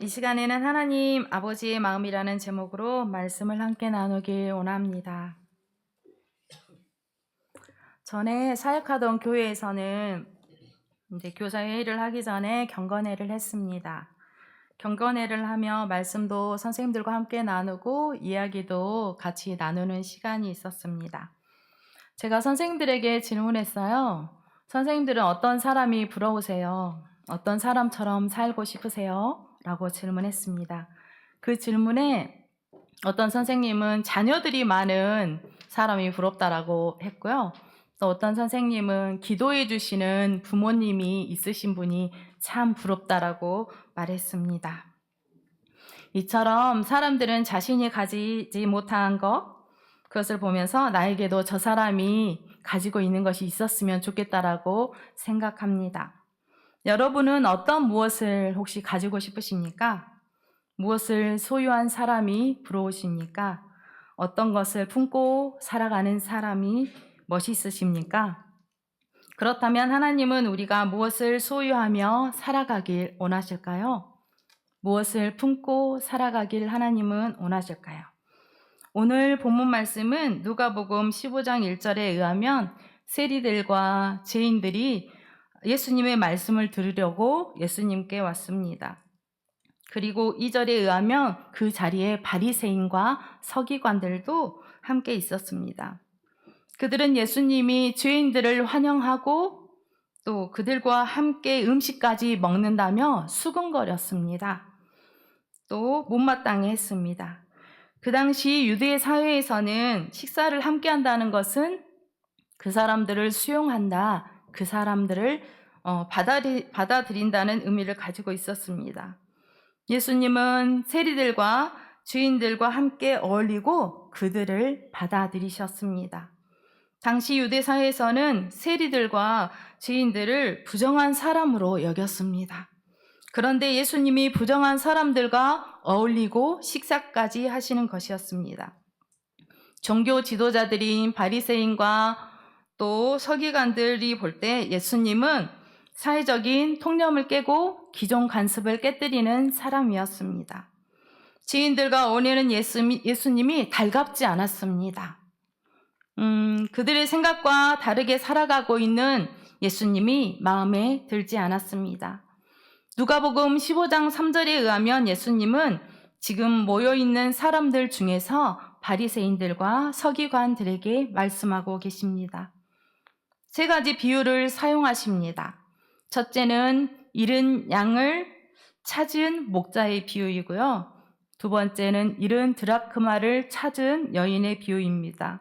이 시간에는 하나님 아버지의 마음이라는 제목으로 말씀을 함께 나누길 원합니다. 전에 사역하던 교회에서는 교사회의를 하기 전에 경건회를 했습니다. 경건회를 하며 말씀도 선생님들과 함께 나누고 이야기도 같이 나누는 시간이 있었습니다. 제가 선생님들에게 질문했어요. 선생님들은 어떤 사람이 부러우세요? 어떤 사람처럼 살고 싶으세요? 라고 질문했습니다. 그 질문에 어떤 선생님은 자녀들이 많은 사람이 부럽다라고 했고요. 또 어떤 선생님은 기도해 주시는 부모님이 있으신 분이 참 부럽다라고 말했습니다. 이처럼 사람들은 자신이 가지지 못한 그것을 보면서 나에게도 저 사람이 가지고 있는 것이 있었으면 좋겠다라고 생각합니다. 여러분은 어떤 무엇을 혹시 가지고 싶으십니까? 무엇을 소유한 사람이 부러우십니까? 어떤 것을 품고 살아가는 사람이 멋있으십니까? 그렇다면 하나님은 우리가 무엇을 소유하며 살아가길 원하실까요? 무엇을 품고 살아가길 하나님은 원하실까요? 오늘 본문 말씀은 누가복음 15장 1절에 의하면 세리들과 죄인들이 예수님의 말씀을 들으려고 예수님께 왔습니다. 그리고 2절에 의하면 그 자리에 바리새인과 서기관들도 함께 있었습니다. 그들은 예수님이 죄인들을 환영하고 또 그들과 함께 음식까지 먹는다며 수군거렸습니다. 또 못마땅해 했습니다. 그 당시 유대 사회에서는 식사를 함께 한다는 것은 그 사람들을 수용한다, 그 사람들을 받아들인다는 의미를 가지고 있었습니다. 예수님은 세리들과 주인들과 함께 어울리고 그들을 받아들이셨습니다. 당시 유대 사회에서는 세리들과 주인들을 부정한 사람으로 여겼습니다. 그런데 예수님이 부정한 사람들과 어울리고 식사까지 하시는 것이었습니다. 종교 지도자들인 바리새인과 또 서기관들이 볼 때 예수님은 사회적인 통념을 깨고 기존 관습을 깨뜨리는 사람이었습니다. 지인들과 어울리는 예수님이 달갑지 않았습니다. 그들의 생각과 다르게 살아가고 있는 예수님이 마음에 들지 않았습니다. 누가복음 15장 3절에 의하면 예수님은 지금 모여있는 사람들 중에서 바리새인들과 서기관들에게 말씀하고 계십니다. 세 가지 비유를 사용하십니다. 첫째는 잃은 양을 찾은 목자의 비유이고요. 두 번째는 잃은 드라크마를 찾은 여인의 비유입니다.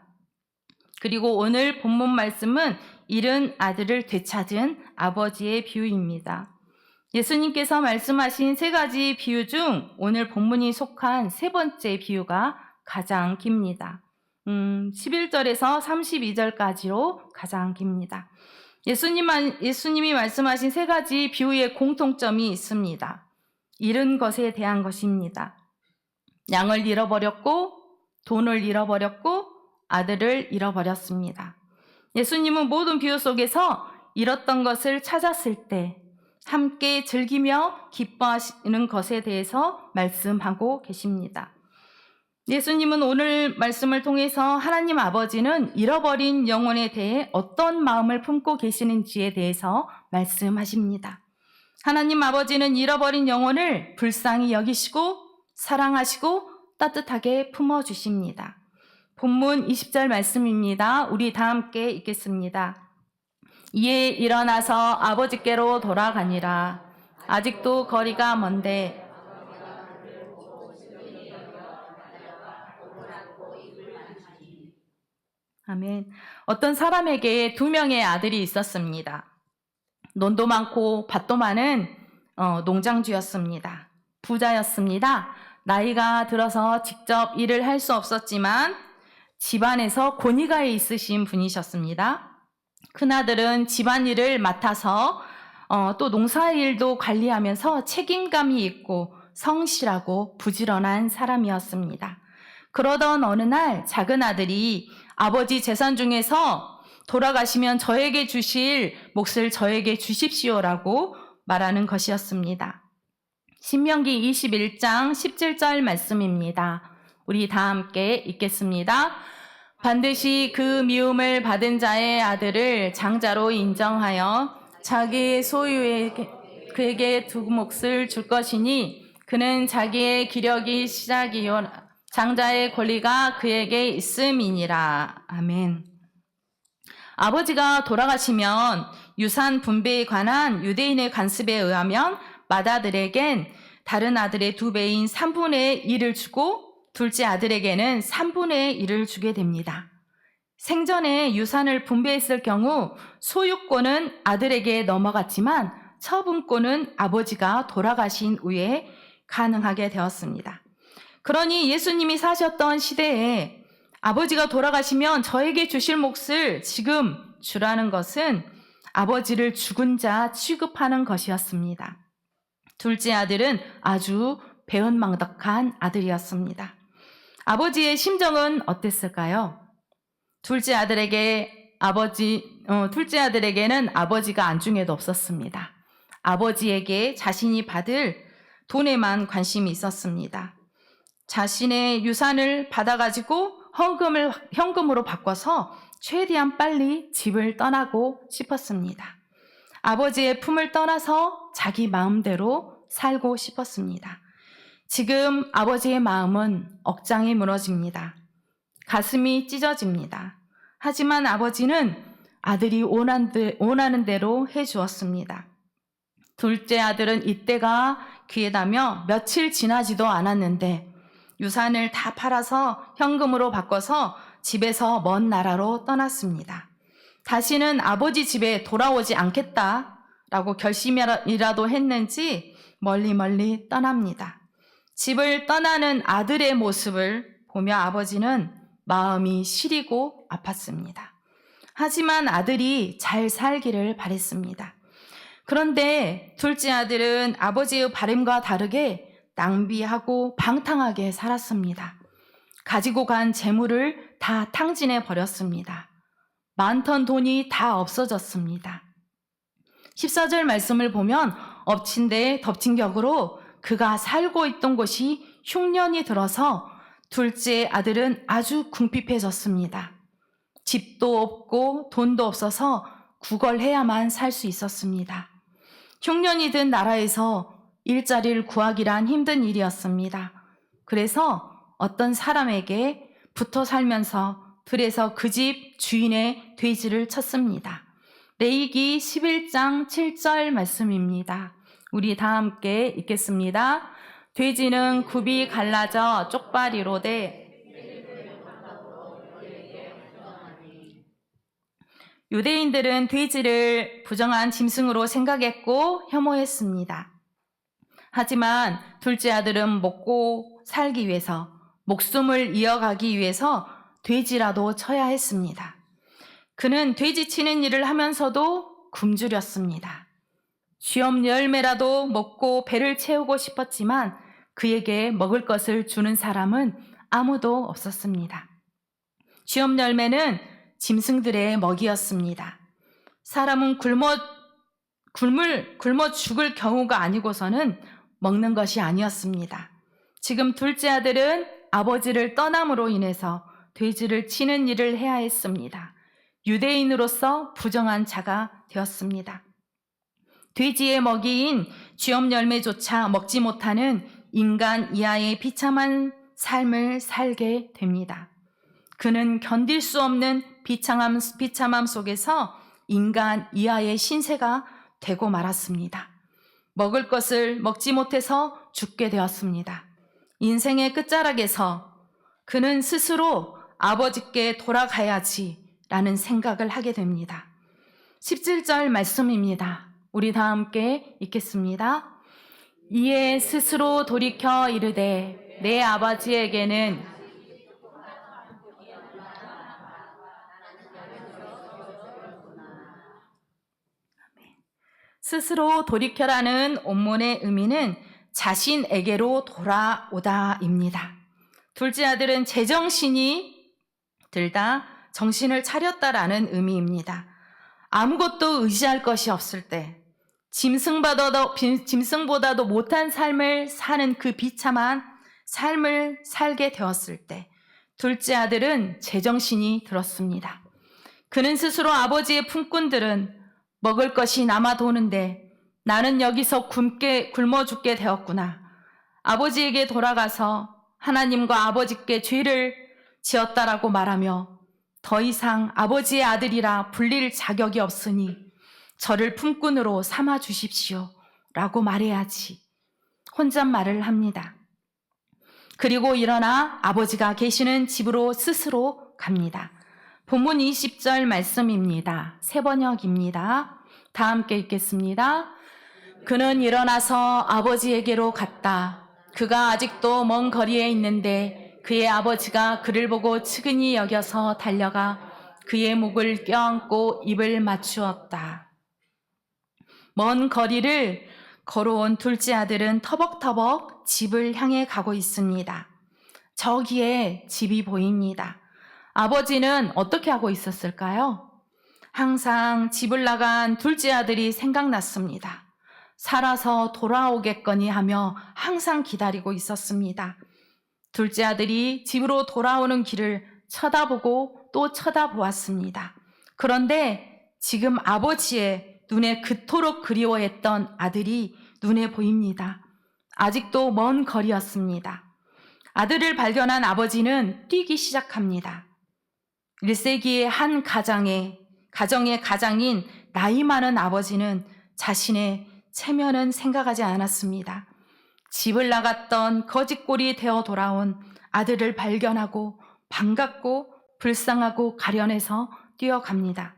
그리고 오늘 본문 말씀은 잃은 아들을 되찾은 아버지의 비유입니다. 예수님께서 말씀하신 세 가지 비유 중 오늘 본문이 속한 세 번째 비유가 가장 깁니다. 11절에서 32절까지로 가장 깁니다. 예수님이 말씀하신 세 가지 비유의 공통점이 있습니다. 잃은 것에 대한 것입니다. 양을 잃어버렸고 돈을 잃어버렸고 아들을 잃어버렸습니다. 예수님은 모든 비유 속에서 잃었던 것을 찾았을 때 함께 즐기며 기뻐하시는 것에 대해서 말씀하고 계십니다. 예수님은 오늘 말씀을 통해서 하나님 아버지는 잃어버린 영혼에 대해 어떤 마음을 품고 계시는지에 대해서 말씀하십니다. 하나님 아버지는 잃어버린 영혼을 불쌍히 여기시고 사랑하시고 따뜻하게 품어주십니다. 본문 20절 말씀입니다. 우리 다 함께 읽겠습니다. 이에 일어나서 아버지께로 돌아가니라. 아직도 거리가 먼데 아멘. 어떤 사람에게 2명의 아들이 있었습니다. 논도 많고 밭도 많은 농장주였습니다. 부자였습니다. 나이가 들어서 직접 일을 할 수 없었지만 집안에서 권위가에 있으신 분이셨습니다. 큰아들은 집안일을 맡아서 또 농사일도 관리하면서 책임감이 있고 성실하고 부지런한 사람이었습니다. 그러던 어느 날 작은 아들이 아버지 재산 중에서 돌아가시면 저에게 주실 몫을 저에게 주십시오라고 말하는 것이었습니다. 신명기 21장 17절 말씀입니다. 우리 다 함께 읽겠습니다. 반드시 그 미움을 받은 자의 아들을 장자로 인정하여 자기 소유에게 그에게 두 몫을 줄 것이니 그는 자기의 기력이 시작이요 장자의 권리가 그에게 있음이니라. 아멘. 아버지가 돌아가시면 유산 분배에 관한 유대인의 관습에 의하면 맏아들에겐 다른 아들의 2배인 3분의 1을 주고 둘째 아들에게는 3분의 1을 주게 됩니다. 생전에 유산을 분배했을 경우 소유권은 아들에게 넘어갔지만 처분권은 아버지가 돌아가신 후에 가능하게 되었습니다. 그러니 예수님이 사셨던 시대에 아버지가 돌아가시면 저에게 주실 몫을 지금 주라는 것은 아버지를 죽은 자 취급하는 것이었습니다. 둘째 아들은 아주 배은망덕한 아들이었습니다. 아버지의 심정은 어땠을까요? 둘째 아들에게는 아버지가 안중에도 없었습니다. 아버지에게 자신이 받을 돈에만 관심이 있었습니다. 자신의 유산을 받아가지고 현금으로 바꿔서 최대한 빨리 집을 떠나고 싶었습니다. 아버지의 품을 떠나서 자기 마음대로 살고 싶었습니다. 지금 아버지의 마음은 억장이 무너집니다. 가슴이 찢어집니다. 하지만 아버지는 아들이 원하는 대로 해주었습니다. 둘째 아들은 이때가 기회다며 며칠 지나지도 않았는데 유산을 다 팔아서 현금으로 바꿔서 집에서 먼 나라로 떠났습니다. 다시는 아버지 집에 돌아오지 않겠다라고 결심이라도 했는지 멀리 떠납니다. 집을 떠나는 아들의 모습을 보며 아버지는 마음이 시리고 아팠습니다. 하지만 아들이 잘 살기를 바랬습니다. 그런데 둘째 아들은 아버지의 바람과 다르게 낭비하고 방탕하게 살았습니다. 가지고 간 재물을 다 탕진해 버렸습니다. 많던 돈이 다 없어졌습니다. 14절 말씀을 보면 엎친 데 덮친 격으로 그가 살고 있던 곳이 흉년이 들어서 둘째 아들은 아주 궁핍해졌습니다. 집도 없고 돈도 없어서 구걸해야만 살 수 있었습니다. 흉년이 든 나라에서 일자리를 구하기란 힘든 일이었습니다. 그래서 어떤 사람에게 붙어 살면서 들에서 그 집 주인의 돼지를 쳤습니다. 레위기 11장 7절 말씀입니다. 우리 다 함께 읽겠습니다. 돼지는 굽이 갈라져 쪽발이로 돼 유대인들은 돼지를 부정한 짐승으로 생각했고 혐오했습니다. 하지만 둘째 아들은 먹고 살기 위해서 목숨을 이어가기 위해서 돼지라도 쳐야 했습니다. 그는 돼지 치는 일을 하면서도 굶주렸습니다. 쥐엄 열매라도 먹고 배를 채우고 싶었지만 그에게 먹을 것을 주는 사람은 아무도 없었습니다. 쥐엄 열매는 짐승들의 먹이였습니다. 사람은 굶어 죽을 경우가 아니고서는 먹는 것이 아니었습니다. 지금 둘째 아들은 아버지를 떠남으로 인해서 돼지를 치는 일을 해야 했습니다. 유대인으로서 부정한 자가 되었습니다. 돼지의 먹이인 쥐엄 열매조차 먹지 못하는 인간 이하의 비참한 삶을 살게 됩니다. 그는 견딜 수 없는 비참함 속에서 인간 이하의 신세가 되고 말았습니다. 먹을 것을 먹지 못해서 죽게 되었습니다. 인생의 끝자락에서 그는 스스로 아버지께 돌아가야지라는 생각을 하게 됩니다. 17절 말씀입니다. 우리 다 함께 읽겠습니다. 이에 스스로 돌이켜 이르되 내 아버지에게는 스스로 돌이켜라는 원문의 의미는 자신에게로 돌아오다입니다. 둘째 아들은 제정신이 들다 정신을 차렸다라는 의미입니다. 아무것도 의지할 것이 없을 때, 짐승보다도 못한 삶을 사는 그 비참한 삶을 살게 되었을 때 둘째 아들은 제정신이 들었습니다. 그는 스스로 아버지의 품꾼들은 먹을 것이 남아 도는데 나는 여기서 굶어 죽게 되었구나. 아버지에게 돌아가서 하나님과 아버지께 죄를 지었다라고 말하며 더 이상 아버지의 아들이라 불릴 자격이 없으니 저를 품꾼으로 삼아 주십시오 라고 말해야지. 혼잣말을 합니다. 그리고 일어나 아버지가 계시는 집으로 스스로 갑니다. 본문 20절 말씀입니다. 새번역입니다. 다 함께 읽겠습니다. 그는 일어나서 아버지에게로 갔다. 그가 아직도 먼 거리에 있는데 그의 아버지가 그를 보고 측은히 여겨서 달려가 그의 목을 껴안고 입을 맞추었다. 먼 거리를 걸어온 둘째 아들은 터벅터벅 집을 향해 가고 있습니다. 저기에 집이 보입니다. 아버지는 어떻게 하고 있었을까요? 항상 집을 나간 둘째 아들이 생각났습니다. 살아서 돌아오겠거니 하며 항상 기다리고 있었습니다. 둘째 아들이 집으로 돌아오는 길을 쳐다보고 또 쳐다보았습니다. 그런데 지금 아버지의 눈에 그토록 그리워했던 아들이 눈에 보입니다. 아직도 먼 거리였습니다. 아들을 발견한 아버지는 뛰기 시작합니다. 1세기의 한 가정의 가장인 나이 많은 아버지는 자신의 체면은 생각하지 않았습니다. 집을 나갔던 거짓골이 되어 돌아온 아들을 발견하고 반갑고 불쌍하고 가련해서 뛰어갑니다.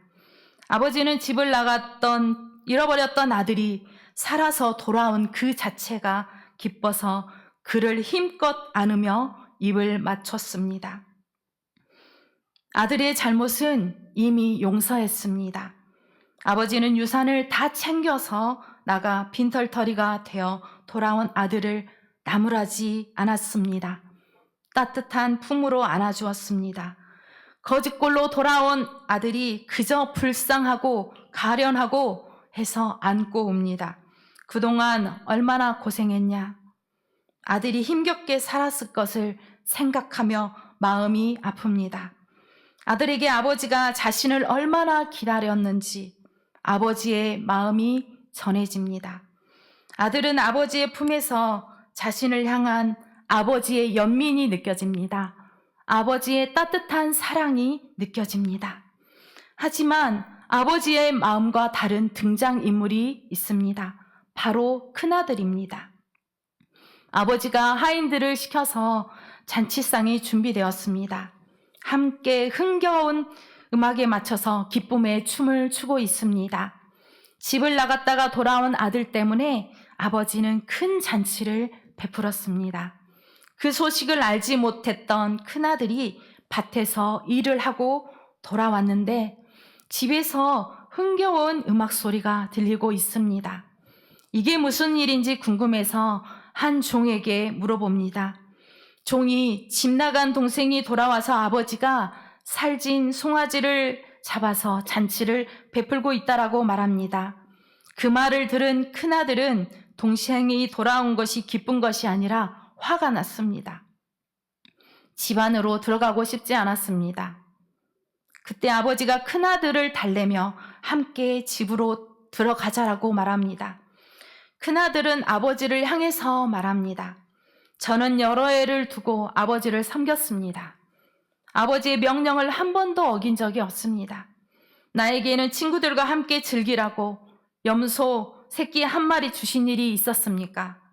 아버지는 집을 나갔던 잃어버렸던 아들이 살아서 돌아온 그 자체가 기뻐서 그를 힘껏 안으며 입을 맞췄습니다. 아들의 잘못은 이미 용서했습니다. 아버지는 유산을 다 챙겨서 나가 빈털터리가 되어 돌아온 아들을 나무라지 않았습니다. 따뜻한 품으로 안아주었습니다. 거짓골로 돌아온 아들이 그저 불쌍하고 가련하고 해서 안고 옵니다. 그동안 얼마나 고생했냐. 아들이 힘겹게 살았을 것을 생각하며 마음이 아픕니다. 아들에게 아버지가 자신을 얼마나 기다렸는지 아버지의 마음이 전해집니다. 아들은 아버지의 품에서 자신을 향한 아버지의 연민이 느껴집니다. 아버지의 따뜻한 사랑이 느껴집니다. 하지만 아버지의 마음과 다른 등장인물이 있습니다. 바로 큰아들입니다. 아버지가 하인들을 시켜서 잔치상이 준비되었습니다. 함께 흥겨운 음악에 맞춰서 기쁨의 춤을 추고 있습니다. 집을 나갔다가 돌아온 아들 때문에 아버지는 큰 잔치를 베풀었습니다. 그 소식을 알지 못했던 큰아들이 밭에서 일을 하고 돌아왔는데 집에서 흥겨운 음악 소리가 들리고 있습니다. 이게 무슨 일인지 궁금해서 한 종에게 물어봅니다. 종이 집 나간 동생이 돌아와서 아버지가 살진 송아지를 잡아서 잔치를 베풀고 있다라고 말합니다. 그 말을 들은 큰아들은 동생이 돌아온 것이 기쁜 것이 아니라 화가 났습니다. 집 안으로 들어가고 싶지 않았습니다. 그때 아버지가 큰아들을 달래며 함께 집으로 들어가자라고 말합니다. 큰아들은 아버지를 향해서 말합니다. 저는 여러 해를 두고 아버지를 섬겼습니다. 아버지의 명령을 한 번도 어긴 적이 없습니다. 나에게는 친구들과 함께 즐기라고 염소 새끼 한 마리 주신 일이 있었습니까?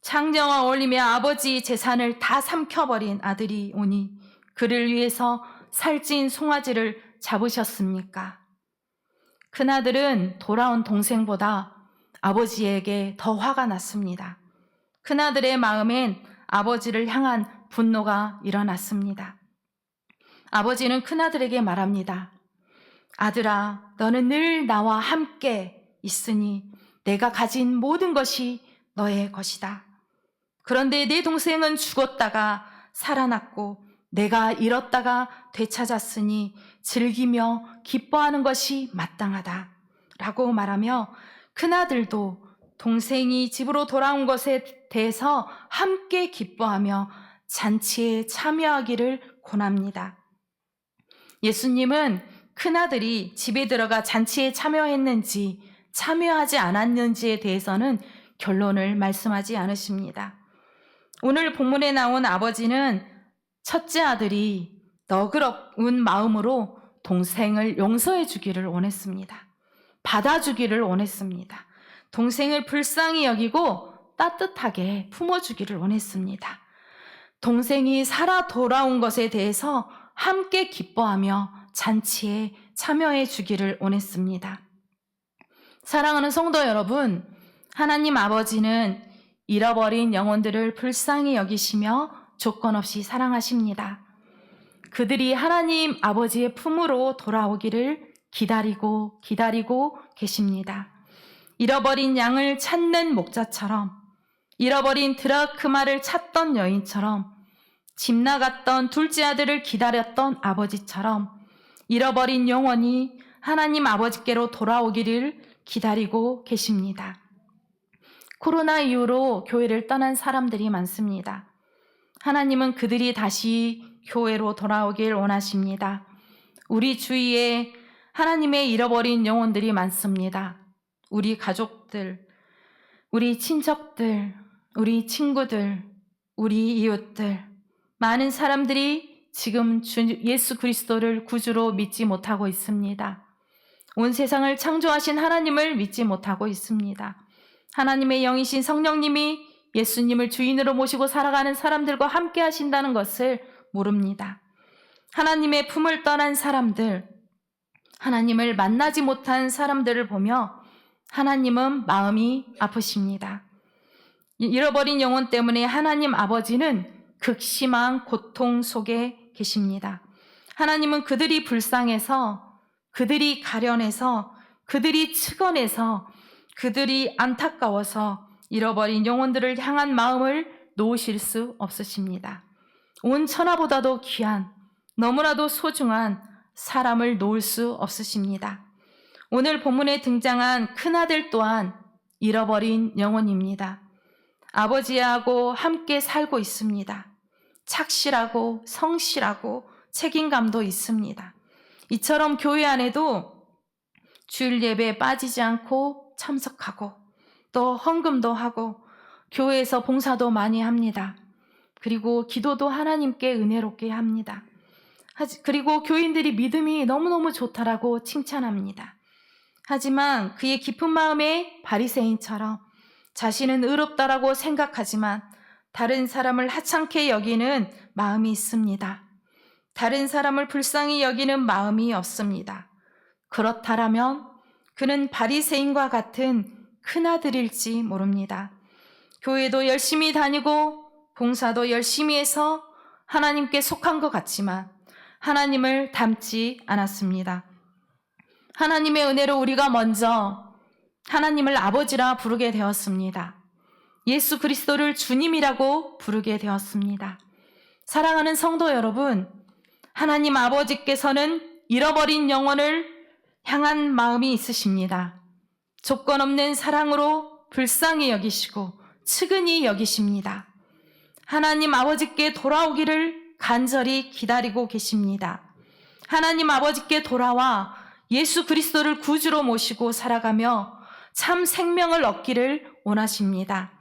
창녀와 어울리며 아버지 재산을 다 삼켜버린 아들이 오니 그를 위해서 살찐 송아지를 잡으셨습니까? 큰아들은 돌아온 동생보다 아버지에게 더 화가 났습니다. 큰아들의 마음엔 아버지를 향한 분노가 일어났습니다. 아버지는 큰아들에게 말합니다. 아들아, 너는 늘 나와 함께 있으니 내가 가진 모든 것이 너의 것이다. 그런데 내 동생은 죽었다가 살아났고 내가 잃었다가 되찾았으니 즐기며 기뻐하는 것이 마땅하다. 라고 말하며 큰아들도 동생이 집으로 돌아온 것에 대해서 함께 기뻐하며 잔치에 참여하기를 권합니다. 예수님은 큰아들이 집에 들어가 잔치에 참여했는지 참여하지 않았는지에 대해서는 결론을 말씀하지 않으십니다. 오늘 본문에 나온 아버지는 첫째 아들이 너그러운 마음으로 동생을 용서해 주기를 원했습니다. 받아주기를 원했습니다. 동생을 불쌍히 여기고 따뜻하게 품어주기를 원했습니다. 동생이 살아 돌아온 것에 대해서 함께 기뻐하며 잔치에 참여해 주기를 원했습니다. 사랑하는 성도 여러분, 하나님 아버지는 잃어버린 영혼들을 불쌍히 여기시며 조건 없이 사랑하십니다. 그들이 하나님 아버지의 품으로 돌아오기를 기다리고 계십니다. 잃어버린 양을 찾는 목자처럼, 잃어버린 드라크마를 찾던 여인처럼, 집 나갔던 둘째 아들을 기다렸던 아버지처럼 잃어버린 영혼이 하나님 아버지께로 돌아오기를 기다리고 계십니다. 코로나 이후로 교회를 떠난 사람들이 많습니다. 하나님은 그들이 다시 교회로 돌아오길 원하십니다. 우리 주위에 하나님의 잃어버린 영혼들이 많습니다. 우리 가족들, 우리 친척들, 우리 친구들, 우리 이웃들, 많은 사람들이 지금 예수 그리스도를 구주로 믿지 못하고 있습니다. 온 세상을 창조하신 하나님을 믿지 못하고 있습니다. 하나님의 영이신 성령님이 예수님을 주인으로 모시고 살아가는 사람들과 함께 하신다는 것을 모릅니다. 하나님의 품을 떠난 사람들, 하나님을 만나지 못한 사람들을 보며 하나님은 마음이 아프십니다. 잃어버린 영혼 때문에 하나님 아버지는 극심한 고통 속에 계십니다. 하나님은 그들이 불쌍해서, 그들이 가련해서, 그들이 측은해서, 그들이 안타까워서 잃어버린 영혼들을 향한 마음을 놓으실 수 없으십니다. 온 천하보다도 귀한, 너무나도 소중한 사람을 놓을 수 없으십니다. 오늘 본문에 등장한 큰아들 또한 잃어버린 영혼입니다. 아버지하고 함께 살고 있습니다. 착실하고 성실하고 책임감도 있습니다. 이처럼 교회 안에도 주일 예배에 빠지지 않고 참석하고 또 헌금도 하고 교회에서 봉사도 많이 합니다. 그리고 기도도 하나님께 은혜롭게 합니다. 그리고 교인들이 믿음이 너무너무 좋다라고 칭찬합니다. 하지만 그의 깊은 마음에 바리새인처럼 자신은 의롭다라고 생각하지만 다른 사람을 하찮게 여기는 마음이 있습니다. 다른 사람을 불쌍히 여기는 마음이 없습니다. 그렇다라면 그는 바리새인과 같은 큰아들일지 모릅니다. 교회도 열심히 다니고 봉사도 열심히 해서 하나님께 속한 것 같지만 하나님을 닮지 않았습니다. 하나님의 은혜로 우리가 먼저 하나님을 아버지라 부르게 되었습니다. 예수 그리스도를 주님이라고 부르게 되었습니다. 사랑하는 성도 여러분, 하나님 아버지께서는 잃어버린 영혼을 향한 마음이 있으십니다. 조건 없는 사랑으로 불쌍히 여기시고 측은히 여기십니다. 하나님 아버지께 돌아오기를 간절히 기다리고 계십니다. 하나님 아버지께 돌아와 예수 그리스도를 구주로 모시고 살아가며 참 생명을 얻기를 원하십니다.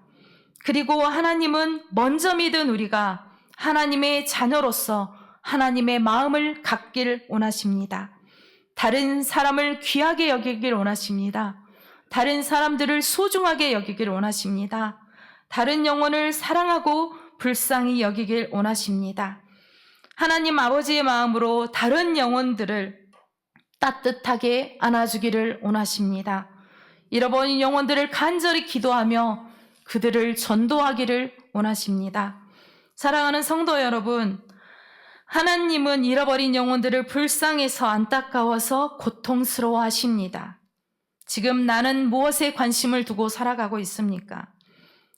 그리고 하나님은 먼저 믿은 우리가 하나님의 자녀로서 하나님의 마음을 갖길 원하십니다. 다른 사람을 귀하게 여기길 원하십니다. 다른 사람들을 소중하게 여기길 원하십니다. 다른 영혼을 사랑하고 불쌍히 여기길 원하십니다. 하나님 아버지의 마음으로 다른 영혼들을 따뜻하게 안아주기를 원하십니다. 잃어버린 영혼들을 간절히 기도하며 그들을 전도하기를 원하십니다. 사랑하는 성도 여러분, 하나님은 잃어버린 영혼들을 불쌍해서 안타까워서 고통스러워 하십니다. 지금 나는 무엇에 관심을 두고 살아가고 있습니까?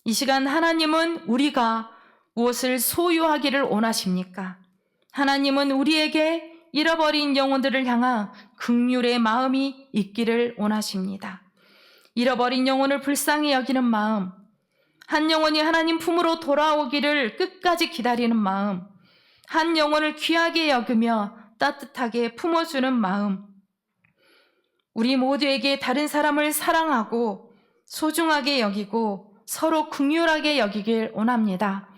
이 시간 하나님은 우리가 무엇을 소유하기를 원하십니까? 하나님은 우리에게 잃어버린 영혼들을 향한 긍휼의 마음이 있기를 원하십니다. 잃어버린 영혼을 불쌍히 여기는 마음, 한 영혼이 하나님 품으로 돌아오기를 끝까지 기다리는 마음, 한 영혼을 귀하게 여기며 따뜻하게 품어주는 마음, 우리 모두에게 다른 사람을 사랑하고 소중하게 여기고 서로 긍휼하게 여기길 원합니다.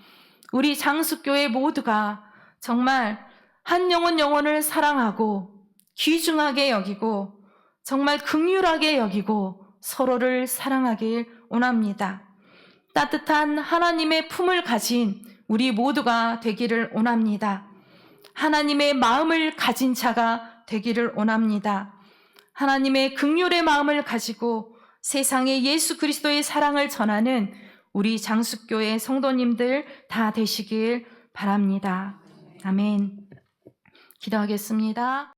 우리 장수교회 모두가 정말 한 영혼을 사랑하고 귀중하게 여기고 정말 긍휼하게 여기고 서로를 사랑하길 원합니다. 따뜻한 하나님의 품을 가진 우리 모두가 되기를 원합니다. 하나님의 마음을 가진 자가 되기를 원합니다. 하나님의 긍휼의 마음을 가지고 세상에 예수 그리스도의 사랑을 전하는 우리 장수교회 성도님들 다 되시길 바랍니다. 아멘. 기도하겠습니다.